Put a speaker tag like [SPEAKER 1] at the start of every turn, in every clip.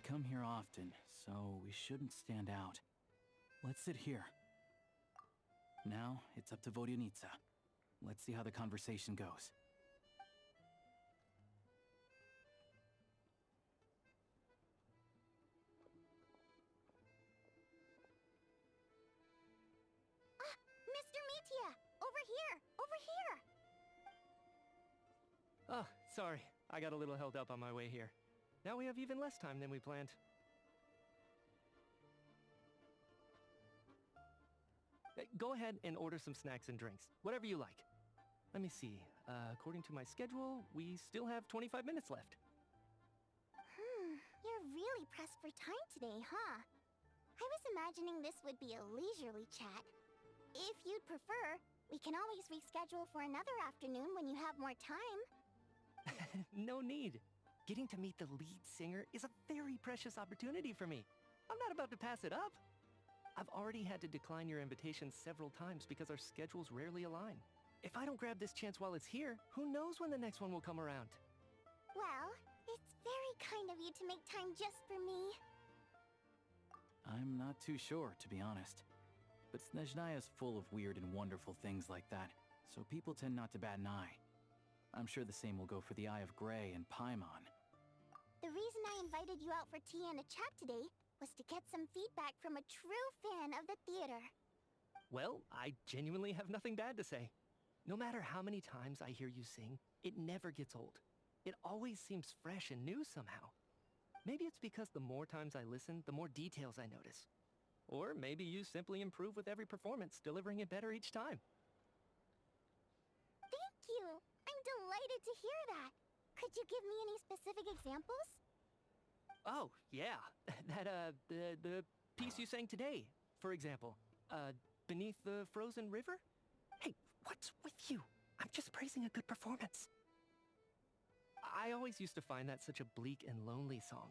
[SPEAKER 1] come here often, so we shouldn't stand out. Let's sit here. Now, it's up to Vodyanica. Let's see how the conversation goes.
[SPEAKER 2] Mr. Mitya! Over here! Over here!
[SPEAKER 3] Oh, sorry. I got a little held up on my way here. Now we have even less time than we planned. Go ahead and order some snacks and drinks. Whatever you like. Let me see. According to my schedule, we still have 25 minutes left.
[SPEAKER 2] You're really pressed for time today, huh? I was imagining this would be a leisurely chat. If you'd prefer, we can always reschedule for another afternoon when you have more time.
[SPEAKER 3] No need. Getting to meet the lead singer is a very precious opportunity for me. I'm not about to pass it up. I've already had to decline your invitation several times because our schedules rarely align. If I don't grab this chance while it's here, who knows when the next one will come around?
[SPEAKER 2] Well, it's very kind of you to make time just for me.
[SPEAKER 1] I'm not too sure, to be honest. But Snezhnaya's full of weird and wonderful things like that, so people tend not to bat an eye. I'm sure the same will go for the Eye of Grey and Paimon.
[SPEAKER 2] The reason I invited you out for tea and a chat today was to get some feedback from a true fan of the theater.
[SPEAKER 3] Well, I genuinely have nothing bad to say. No matter how many times I hear you sing, it never gets old. It always seems fresh and new somehow. Maybe it's because the more times I listen, the more details I notice. Or maybe you simply improve with every performance, delivering it better each time.
[SPEAKER 2] Thank you! I'm delighted to hear that! Could you give me any specific examples?
[SPEAKER 3] Oh, yeah. The piece you sang today, for example. Beneath the Frozen River? Hey, what's with you? I'm just praising a good performance. I always used to find that such a bleak and lonely song.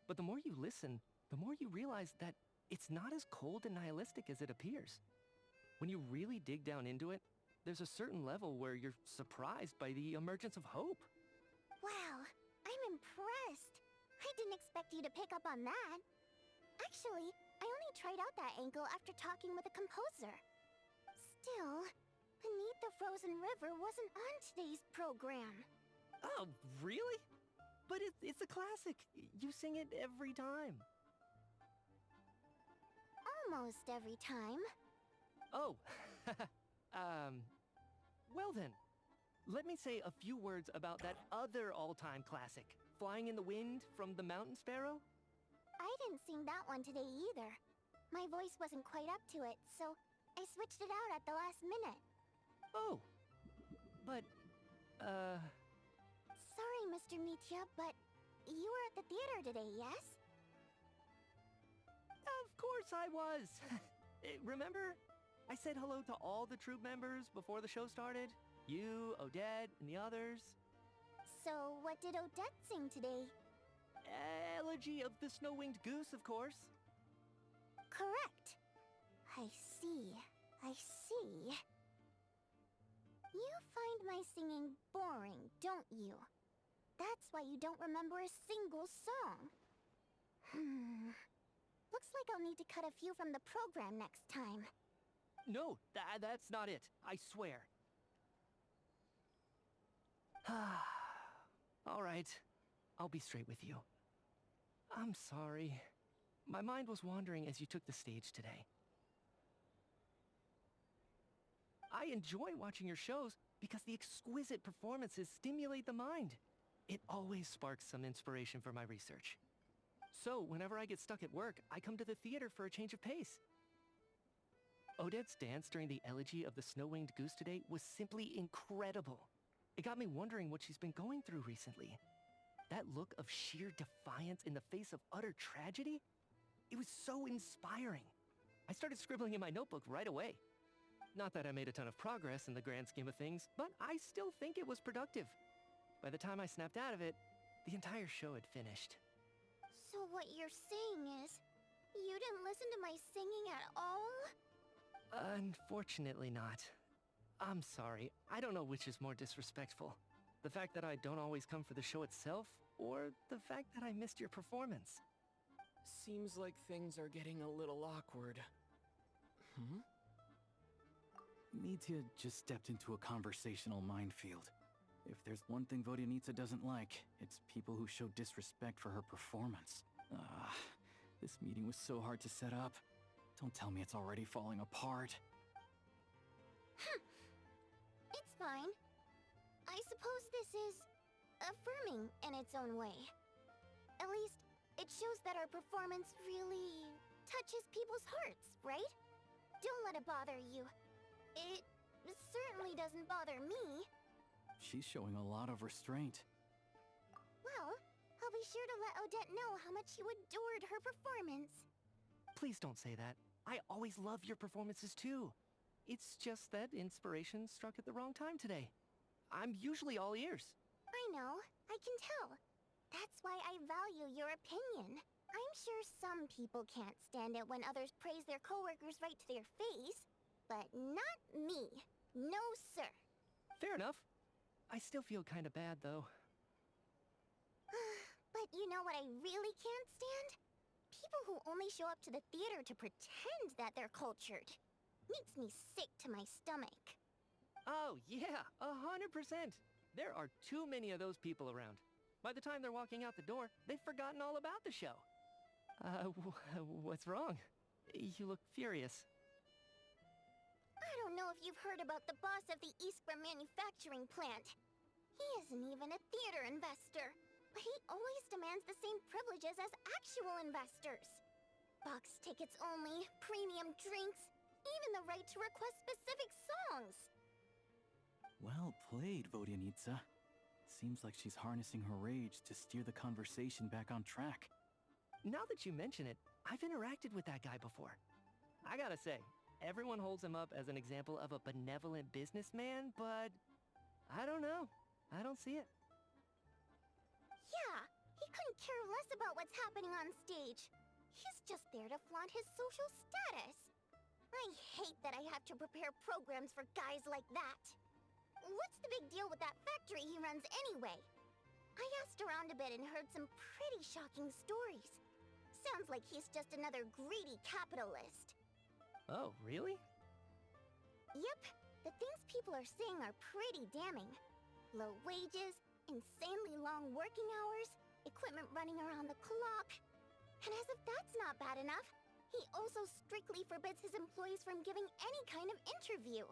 [SPEAKER 3] But the more you listen, the more you realize that it's not as cold and nihilistic as it appears. When you really dig down into it, there's a certain level where you're surprised by the emergence of hope.
[SPEAKER 2] Wow, I'm impressed. I didn't expect you to pick up on that. Actually, I only tried out that angle after talking with a composer. Still, Beneath the Frozen River wasn't on today's program.
[SPEAKER 3] Oh, really? But it's a classic. You sing it every time.
[SPEAKER 2] Almost every time.
[SPEAKER 3] Oh, well then. Let me say a few words about that other all-time classic, Flying in the Wind from the Mountain Sparrow.
[SPEAKER 2] I didn't sing that one today either. My voice wasn't quite up to it, so I switched it out at the last minute.
[SPEAKER 3] Oh, but,
[SPEAKER 2] Sorry, Mr. Mitya, but you were at the theater today, yes?
[SPEAKER 3] Of course I was. Remember? I said hello to all the troupe members before the show started. You, Odette, and the others.
[SPEAKER 2] So what did Odette sing today?
[SPEAKER 3] Elegy of the Snow-Winged Goose, of course.
[SPEAKER 2] Correct. I see. I see. You find my singing boring, don't you? That's why you don't remember a single song. Looks like I'll need to cut a few from the program next time.
[SPEAKER 3] No, that's not it. I swear. All right. I'll be straight with you. I'm sorry. My mind was wandering as you took the stage today. I enjoy watching your shows because the exquisite performances stimulate the mind. It always sparks some inspiration for my research. So, whenever I get stuck at work, I come to the theater for a change of pace. Odette's dance during the Elegy of the Snow-Winged Goose today was simply incredible. It got me wondering what she's been going through recently. That look of sheer defiance in the face of utter tragedy? It was so inspiring. I started scribbling in my notebook right away. Not that I made a ton of progress in the grand scheme of things, but I still think it was productive. By the time I snapped out of it, the entire show had finished.
[SPEAKER 2] So what you're saying is, you didn't listen to my singing at all?
[SPEAKER 3] Unfortunately not. I'm sorry, I don't know which is more disrespectful. The fact that I don't always come for the show itself, or the fact that I missed your performance.
[SPEAKER 4] Seems like things are getting a little awkward.
[SPEAKER 1] Mitya just stepped into a conversational minefield. If there's one thing Vodyanitsa doesn't like, it's people who show disrespect for her performance. This meeting was so hard to set up. Don't tell me it's already falling apart.
[SPEAKER 2] It's fine. I suppose this is affirming in its own way. At least, it shows that our performance really touches people's hearts, right? Don't let it bother you. It certainly doesn't bother me.
[SPEAKER 1] She's showing a lot of restraint.
[SPEAKER 2] Well, I'll be sure to let Odette know how much you adored her performance.
[SPEAKER 3] Please don't say that. I always love your performances too. It's just that inspiration struck at the wrong time today. I'm usually all ears.
[SPEAKER 2] I know, I can tell. That's why I value your opinion. I'm sure some people can't stand it when others praise their coworkers right to their face, but not me. No, sir.
[SPEAKER 3] Fair enough. I still feel kinda bad though.
[SPEAKER 2] But you know what I really can't stand? People who only show up to the theater to pretend that they're cultured. Makes me sick to my stomach.
[SPEAKER 3] Oh yeah, 100%. There are too many of those people around. By the time they're walking out the door, they've forgotten all about the show. What's wrong? You look furious.
[SPEAKER 2] I don't know if you've heard about the boss of the Iskra manufacturing plant. He isn't even a theater investor, but he always demands the same privileges as actual investors. Box tickets only, premium drinks, even the right to request specific songs.
[SPEAKER 1] Well played, Vodyanitsa. Seems like she's harnessing her rage to steer the conversation back on track.
[SPEAKER 3] Now that you mention it, I've interacted with that guy before. I gotta say, everyone holds him up as an example of a benevolent businessman, but I don't know. I don't see it.
[SPEAKER 2] Yeah, he couldn't care less about what's happening on stage. He's just there to flaunt his social status. I hate that I have to prepare programs for guys like that. What's the big deal with that factory he runs anyway? I asked around a bit and heard some pretty shocking stories. Sounds like he's just another greedy capitalist.
[SPEAKER 3] Oh, really?
[SPEAKER 2] Yep, the things people are saying are pretty damning. Low wages, insanely long working hours, equipment running around the clock. And as if that's not bad enough, he also strictly forbids his employees from giving any kind of interview.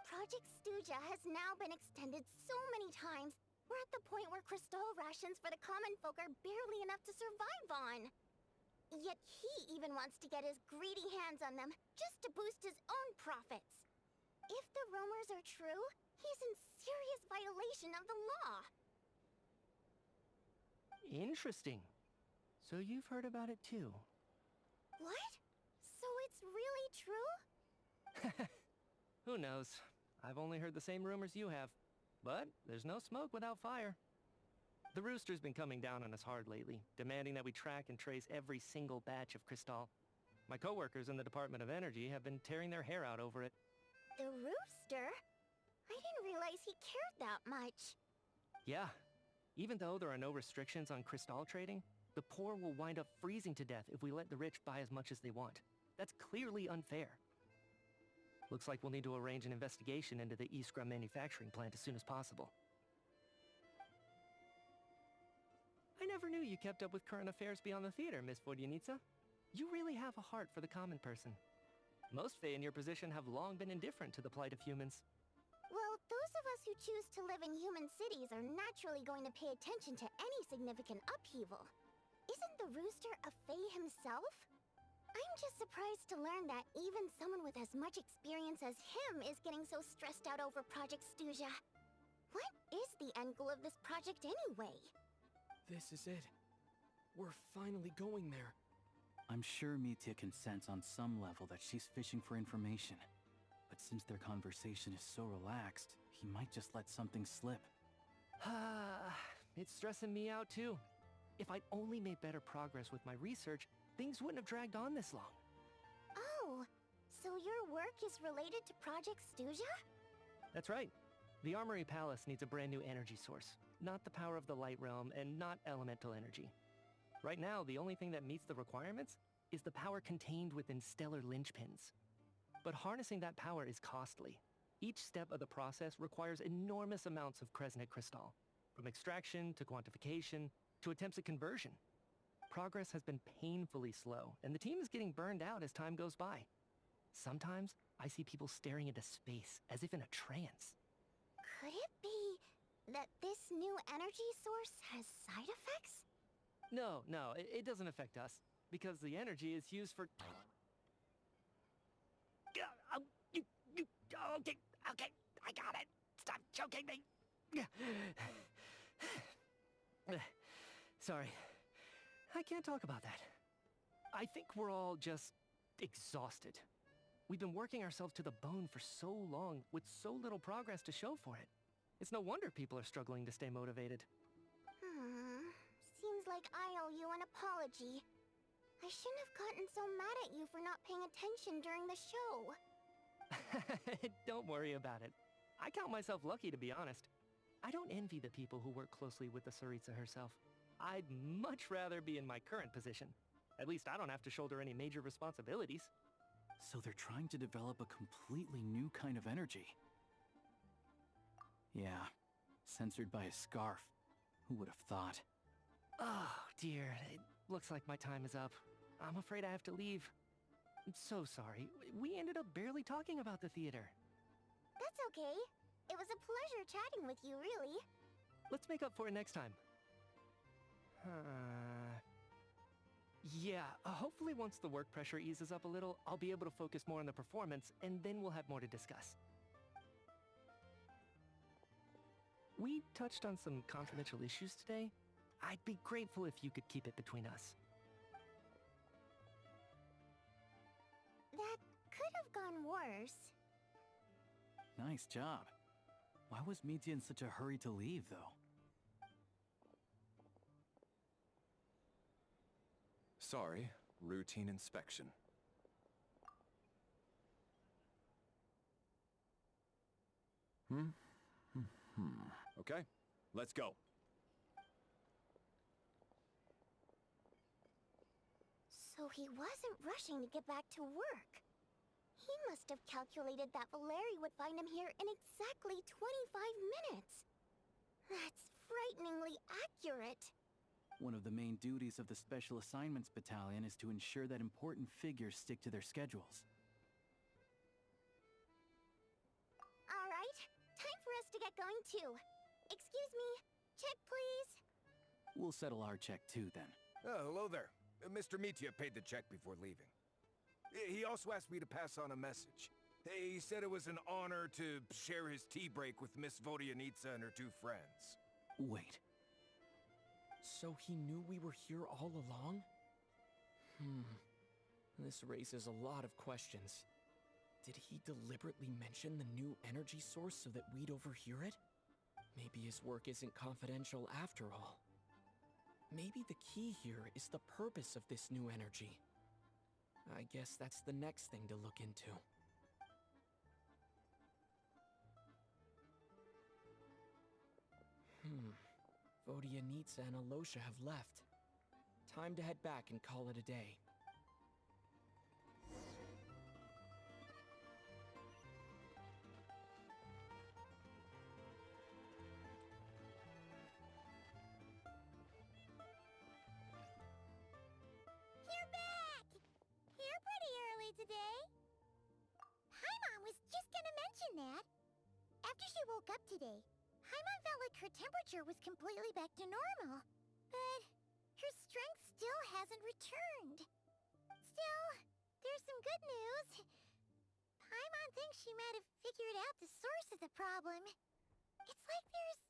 [SPEAKER 2] Project Stuja has now been extended so many times, we're at the point where crystal rations for the common folk are barely enough to survive on. Yet he even wants to get his greedy hands on them just to boost his own profits. If the rumors are true, he's in serious violation of the law.
[SPEAKER 3] Interesting. So you've heard about it too?
[SPEAKER 2] What? So it's really true?
[SPEAKER 3] Who knows? I've only heard the same rumors you have. But there's no smoke without fire. The Rooster's been coming down on us hard lately, demanding that we track and trace every single batch of Crystal. My coworkers in the Department of Energy have been tearing their hair out over it.
[SPEAKER 2] The Rooster? I didn't realize he cared that much.
[SPEAKER 3] Yeah. Even though there are no restrictions on Crystal trading, the poor will wind up freezing to death if we let the rich buy as much as they want. That's clearly unfair. Looks like we'll need to arrange an investigation into the Iskra manufacturing plant as soon as possible. I never knew you kept up with current affairs beyond the theater, Miss Vodyanitsa. You really have a heart for the common person. Most Fae in your position have long been indifferent to the plight of humans.
[SPEAKER 2] Well, those of us who choose to live in human cities are naturally going to pay attention to any significant upheaval. Isn't the Rooster a Fae himself? I'm just surprised to learn that even someone with as much experience as him is getting so stressed out over Project Stuja. What is the end goal of this project anyway?
[SPEAKER 4] This is it. We're finally going there.
[SPEAKER 1] I'm sure Mitya can sense on some level that she's fishing for information. But since their conversation is so relaxed, he might just let something slip.
[SPEAKER 3] It's stressing me out too. If I'd only made better progress with my research, things wouldn't have dragged on this long.
[SPEAKER 2] Oh, so your work is related to Project Stuja?
[SPEAKER 3] That's right. The Armory Palace needs a brand new energy source. Not the power of the Light Realm, and not elemental energy. Right now, the only thing that meets the requirements is the power contained within stellar linchpins. But harnessing that power is costly. Each step of the process requires enormous amounts of Kresnik crystal, from extraction to quantification to attempts at conversion. Progress has been painfully slow, and the team is getting burned out as time goes by. Sometimes, I see people staring into space as if in a trance.
[SPEAKER 2] Could it be that this new energy source has side effects?
[SPEAKER 3] No, it doesn't affect us, because the energy is used for... Okay, I got it. Stop choking me. Sorry, I can't talk about that. I think we're all just exhausted. We've been working ourselves to the bone for so long with so little progress to show for it. It's no wonder people are struggling to stay motivated.
[SPEAKER 2] Seems like I owe you an apology. I shouldn't have gotten so mad at you for not paying attention during the show.
[SPEAKER 3] Don't worry about it. I count myself lucky, to be honest. I don't envy the people who work closely with the Tsaritsa herself. I'd much rather be in my current position. At least I don't have to shoulder any major responsibilities.
[SPEAKER 1] So they're trying to develop a completely new kind of energy. Yeah, censored by a scarf. Who would have thought?
[SPEAKER 3] Oh, dear. It looks like my time is up. I'm afraid I have to leave. I'm so sorry. We ended up barely talking about the theater.
[SPEAKER 2] That's okay. It was a pleasure chatting with you, really.
[SPEAKER 3] Let's make up for it next time. Yeah, hopefully once the work pressure eases up a little, I'll be able to focus more on the performance, and then we'll have more to discuss. We touched on some confidential issues today. I'd be grateful if you could keep it between us.
[SPEAKER 2] That could have gone worse.
[SPEAKER 1] Nice job. Why was Mitya in such a hurry to leave, though?
[SPEAKER 5] Sorry, routine inspection. Okay, let's go.
[SPEAKER 2] So he wasn't rushing to get back to work. He must have calculated that Valeri would find him here in exactly 25 minutes. That's frighteningly accurate.
[SPEAKER 1] One of the main duties of the Special Assignments Battalion is to ensure that important figures stick to their schedules.
[SPEAKER 2] All right, time for us to get going too. Excuse me, check please.
[SPEAKER 1] We'll settle our check too, then.
[SPEAKER 6] Oh, hello there. Mr. Mitya paid the check before leaving. He also asked me to pass on a message. He said it was an honor to share his tea break with Miss Vodyanitsa and her two friends.
[SPEAKER 1] Wait.
[SPEAKER 4] So he knew we were here all along? This raises a lot of questions. Did he deliberately mention the new energy source so that we'd overhear it? Maybe his work isn't confidential after all. Maybe the key here is the purpose of this new energy. I guess that's the next thing to look into. Vodyanitsa and Alosha have left. Time to head back and call it a day.
[SPEAKER 2] You're back! Here pretty early today. Paimon was just gonna mention that. After she woke up today, Paimon felt like her temperature was completely back to normal. But her strength still hasn't returned. Still, there's some good news. Paimon thinks she might have figured out the source of the problem. It's like there's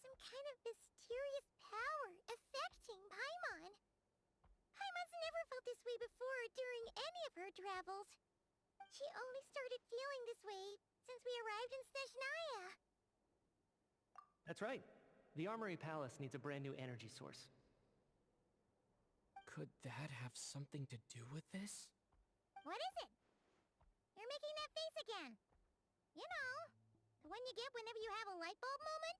[SPEAKER 2] some kind of mysterious power affecting Paimon. Paimon's never felt this way before during any of her travels. She only started feeling this way since we arrived in Snezhnaya.
[SPEAKER 3] That's right. The Armory Palace needs a brand new energy source.
[SPEAKER 4] Could that have something to do with this?
[SPEAKER 2] What is it? You're making that face again. You know, the one you get whenever you have a light bulb moment?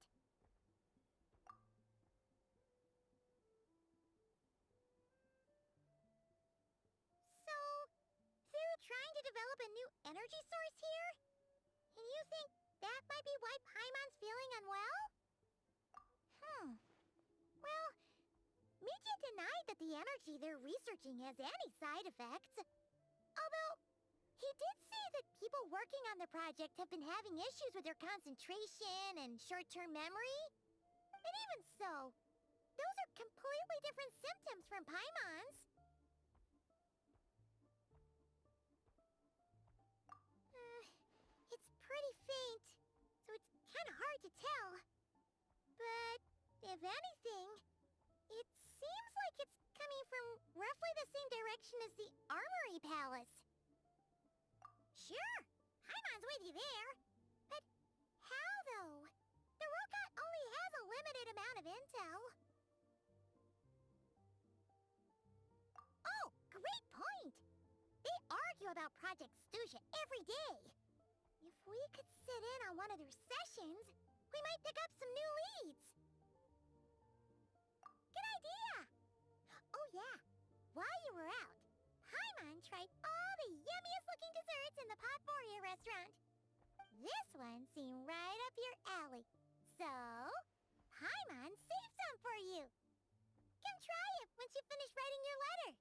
[SPEAKER 2] a new energy source here? And you think that might be why Paimon's feeling unwell? Well, Media denied that the energy they're researching has any side effects. Although, he did say that people working on the project have been having issues with their concentration and short-term memory. And even so, those are completely different symptoms from Paimon's. It's pretty faint, so it's kind of hard to tell. But, if anything, it seems like it's coming from roughly the same direction as the Armory Palace. Sure, Paimon's with you there. But how, though? The robot only has a limited amount of intel. Oh, great point! They argue about Project Stusia every day. If we could sit in on one of their sessions, we might pick up some new leads. Good idea! Oh yeah, while you were out, Paimon tried all the yummiest looking desserts in the Potpourri restaurant. This one seemed right up your alley. So, Paimon saved some for you. Come try it once you finish writing your letter.